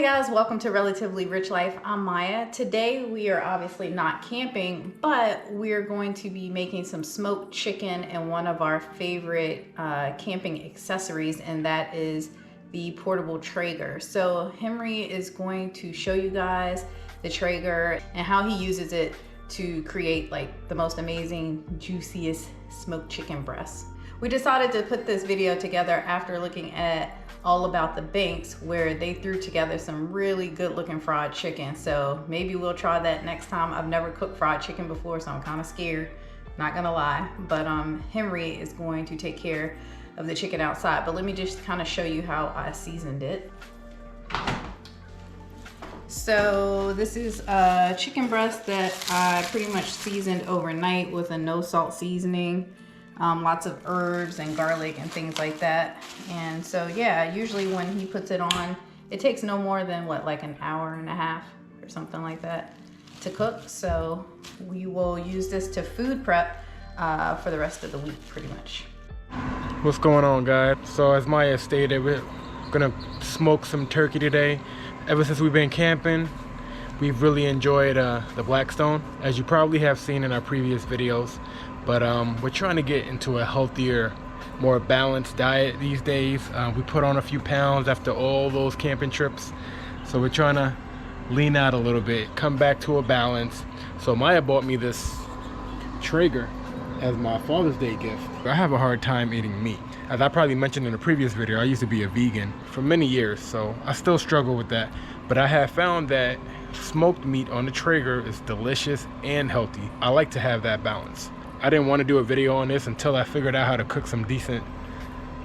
guys, welcome to Relatively Rich Life. I'm Maya. Today we are obviously not camping, but we're going to be making some smoked chicken and one of our favorite camping accessories, and that is the portable Traeger. So Henry is going to show you guys the Traeger and how he uses it to create like the most amazing, juiciest smoked chicken breasts. We decided to put this video together after looking at All About the Banks, where they threw together some really good looking fried chicken. So maybe we'll try that next time. I've never cooked fried chicken before, so I'm kind of scared, not gonna lie. But Henry is going to take care of the chicken outside. But let me just kind of show you how I seasoned it. So this is a chicken breast that I pretty much seasoned overnight with a no salt seasoning. Lots of herbs and garlic and things like that. And so yeah, usually when he puts it on, it takes no more than what, like an hour and a half or something like that to cook. So we will use this to food prep for the rest of the week pretty much. What's going on, guys? So as Maya stated, we're gonna smoke some turkey today. Ever since we've been camping, we've really enjoyed the Blackstone, as you probably have seen in our previous videos. But we're trying to get into a healthier, more balanced diet these days. We put on a few pounds after all those camping trips. So we're trying to lean out a little bit, come back to a balance. So Maya bought me this Traeger as my Father's Day gift. I have a hard time eating meat. As I probably mentioned in a previous video, I used to be a vegan for many years, so I still struggle with that. But I have found that smoked meat on the Traeger is delicious and healthy. I like to have that balance. I didn't want to do a video on this until I figured out how to cook some decent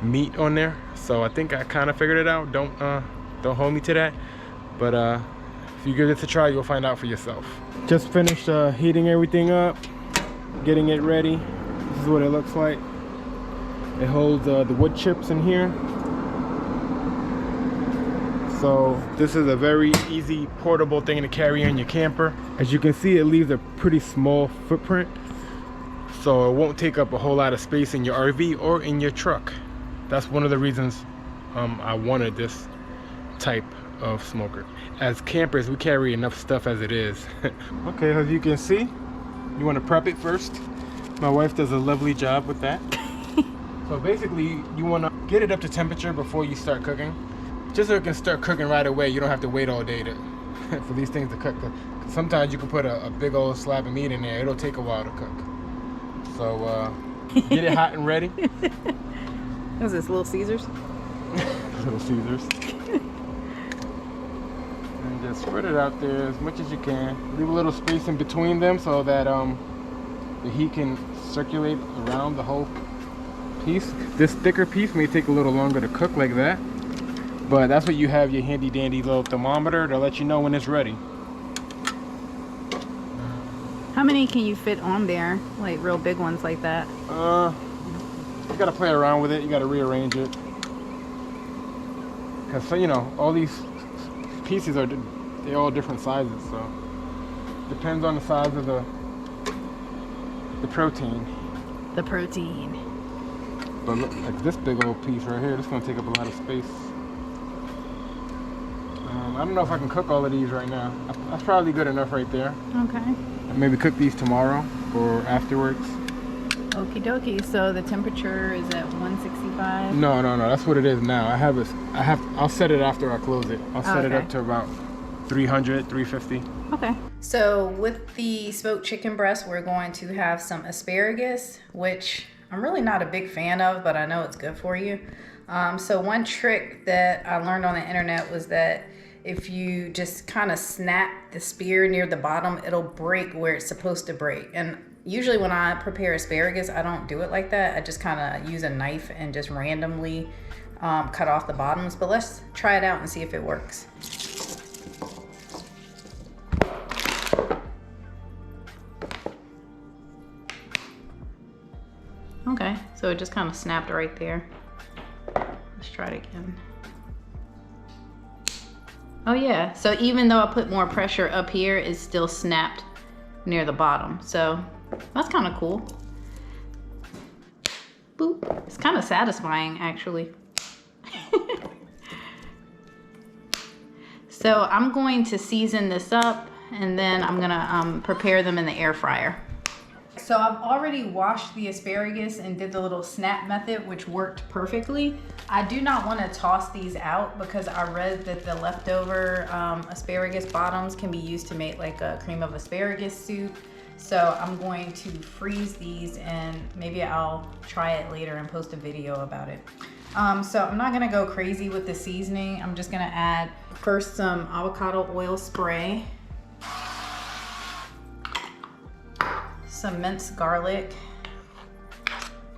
meat on there. So I think I kind of figured it out. Don't hold me to that. But if you give this a try, you'll find out for yourself. Just finished heating everything up, getting it ready. This is what it looks like. It holds the wood chips in here. So this is a very easy portable thing to carry in your camper. As you can see, it leaves a pretty small footprint. So it won't take up a whole lot of space in your RV or in your truck. That's one of the reasons I wanted this type of smoker. As campers, we carry enough stuff as it is. Okay, as you can see, you want to prep it first. My wife does a lovely job with that. So basically, you want to get it up to temperature before you start cooking, just so it can start cooking right away. You don't have to wait all day for these things to cook. Sometimes you can put a big old slab of meat in there. It'll take a while to cook. So get it hot and ready. What is this, Little Caesars? Little Caesars. And just spread it out there as much as you can. Leave a little space in between them so that the heat can circulate around the whole piece. This thicker piece may take a little longer to cook like that, but that's what you have your handy dandy little thermometer to let you know when it's ready. How many can you fit on there? Like real big ones like that? You gotta play around with it. You gotta rearrange it. Cause so, you know, all these pieces they're all different sizes. So depends on the size of the protein. The protein. But look, like this big old piece right here, this is gonna take up a lot of space. I don't know if I can cook all of these right now. That's probably good enough right there. Okay. Maybe cook these tomorrow or afterwards. Okie dokie. So the temperature is at 165? No. That's what it is now. I'll set it after I close it. I'll set it up to about 300, 350. Okay. So with the smoked chicken breast, we're going to have some asparagus, which I'm really not a big fan of, but I know it's good for you. So one trick that I learned on the internet was that if you just kind of snap the spear near the bottom, it'll break where it's supposed to break. And usually when I prepare asparagus, I don't do it like that. I just kind of use a knife and just randomly cut off the bottoms. But let's try it out and see if it works. Okay, so it just kind of snapped right there. Let's try it again. Oh yeah, so even though I put more pressure up here, it's still snapped near the bottom. So that's kind of cool. Boop. It's kind of satisfying actually. So I'm going to season this up and then I'm gonna prepare them in the air fryer. So I've already washed the asparagus and did the little snap method, which worked perfectly. I do not want to toss these out because I read that the leftover asparagus bottoms can be used to make like a cream of asparagus soup. So I'm going to freeze these and maybe I'll try it later and post a video about it. So I'm not gonna go crazy with the seasoning. I'm just gonna add first some avocado oil spray, some minced garlic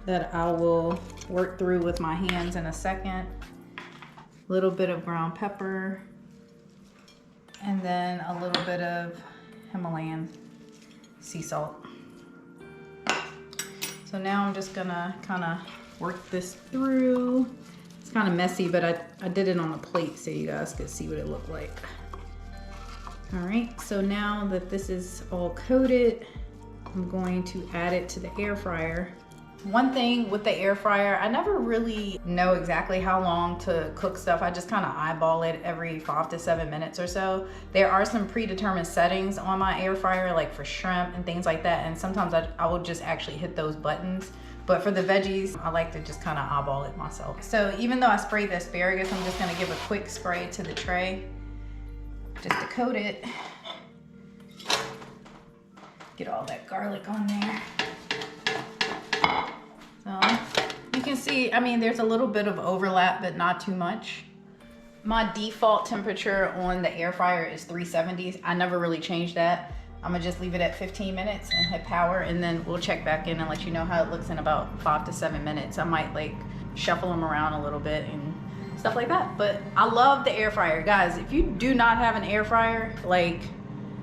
that I will work through with my hands in a second, a little bit of ground pepper, and then a little bit of Himalayan sea salt. So now I'm just gonna kind of work this through. It's kind of messy, but I did it on a plate so you guys could see what it looked like. All right, so now that this is all coated, I'm going to add it to the air fryer. One thing with the air fryer, I never really know exactly how long to cook stuff. I just kind of eyeball it every 5 to 7 minutes or so. There are some predetermined settings on my air fryer, like for shrimp and things like that. And sometimes I will just actually hit those buttons. But for the veggies, I like to just kind of eyeball it myself. So even though I sprayed the asparagus, I'm just gonna give a quick spray to the tray just to coat it. Get all that garlic on there. So you can see, I mean, there's a little bit of overlap, but not too much. My default temperature on the air fryer is 370. I never really changed that. I'm gonna just leave it at 15 minutes and hit power, and then we'll check back in and let you know how it looks in about 5 to 7 minutes. I might like shuffle them around a little bit and stuff like that. But I love the air fryer. Guys, if you do not have an air fryer, like,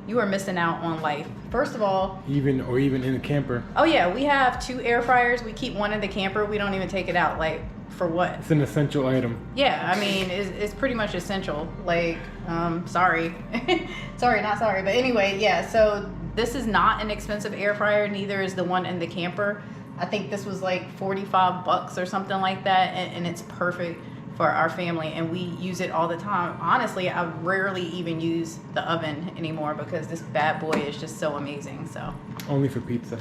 you are missing out on life. First of all, even in the camper. Oh yeah, we have 2 air fryers. We keep one in the camper. We don't even take it out. Like, for what? It's an essential item. Yeah, I mean, it's pretty much essential. Like, sorry. Sorry, not sorry. But anyway, yeah, so this is not an expensive air fryer. Neither is the one in the camper. I think this was like 45 bucks or something like that. And it's perfect for our family, and we use it all the time. Honestly, I rarely even use the oven anymore because this bad boy is just so amazing. So only for pizza.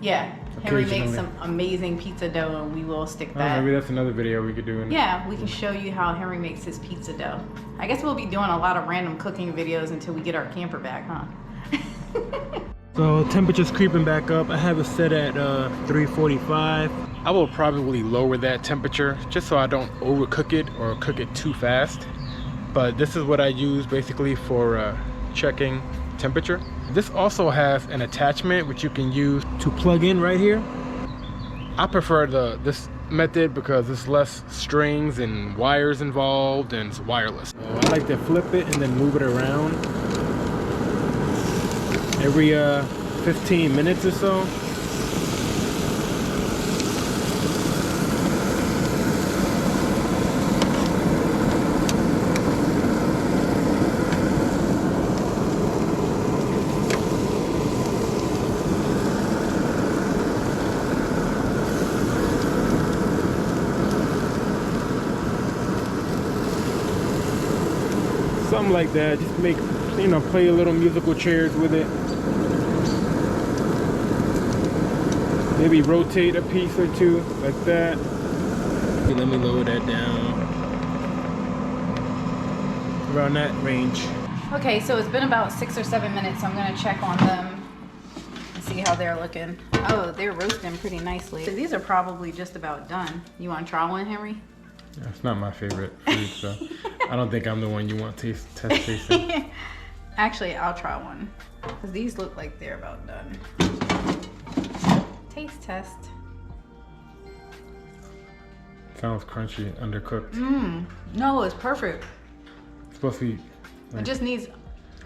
Yeah, Henry makes some amazing pizza dough, and we will stick that. Maybe that's another video we could do. Yeah, we can show you how Henry makes his pizza dough. I guess we'll be doing a lot of random cooking videos until we get our camper back, huh? So temperature's creeping back up. I have it set at 345. I will probably lower that temperature just so I don't overcook it or cook it too fast. But this is what I use basically for checking temperature. This also has an attachment which you can use to plug in right here. I prefer this method because there's less strings and wires involved and it's wireless. So I like to flip it and then move it around every 15 minutes or so. Something like that. Just make, you know, play a little musical chairs with it. Maybe rotate a piece or two like that. Let me lower that down. Around that range. Okay, so it's been about 6 or 7 minutes. So I'm gonna check on them and see how they're looking. Oh, they're roasting pretty nicely. So these are probably just about done. You wanna try one, Henry? Yeah, it's not my favorite food, so I don't think I'm the one you want to test tasting. Actually, I'll try one because these look like they're about done. Taste test. Sounds crunchy, undercooked. No, it's perfect. It's supposed to be like, it just needs,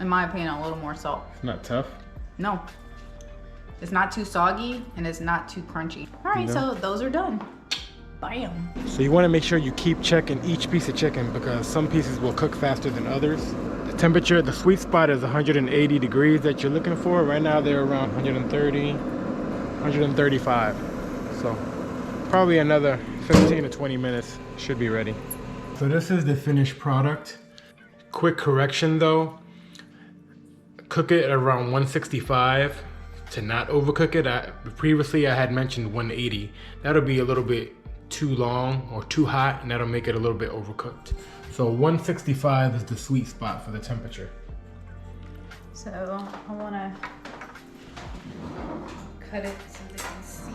in my opinion, a little more salt. It's not tough. No. It's not too soggy and it's not too crunchy. All right, so those are done. Bam. So you want to make sure you keep checking each piece of chicken because some pieces will cook faster than others. The temperature, the sweet spot is 180 degrees that you're looking for. Right now they're around 130, 135. So probably another 15 to 20 minutes should be ready. So this is the finished product. Quick correction though, cook it at around 165 to not overcook it. Previously I had mentioned 180. That'll be a little bit too long or too hot, and that'll make it a little bit overcooked. So 165 is the sweet spot for the temperature. So I want to cut it so they can see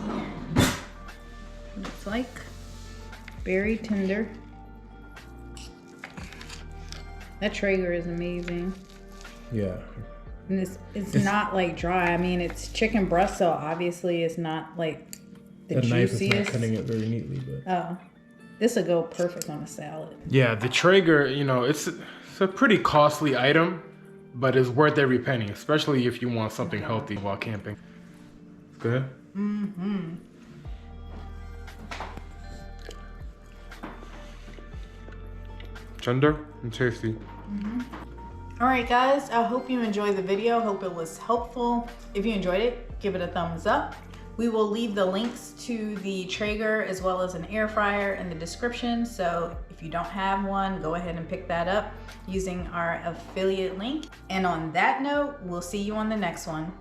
what it's like. Very tender. That Traeger is amazing. Yeah. And it's not like dry. I mean, it's chicken breast, so obviously it's not like the knife juiciest. is not cutting it very neatly, but Oh, this would go perfect on a salad. yeah, the Traeger, you know, it's a pretty costly item, but it's worth every penny, especially if you want something healthy while camping. Good. Mm-hmm. Tender and tasty. Mm-hmm. All right, guys, I hope you enjoyed the video. Hope it was helpful. If you enjoyed it, give it a thumbs up. We will leave the links to the Traeger as well as an air fryer in the description. So if you don't have one, go ahead and pick that up using our affiliate link. And on that note, we'll see you on the next one.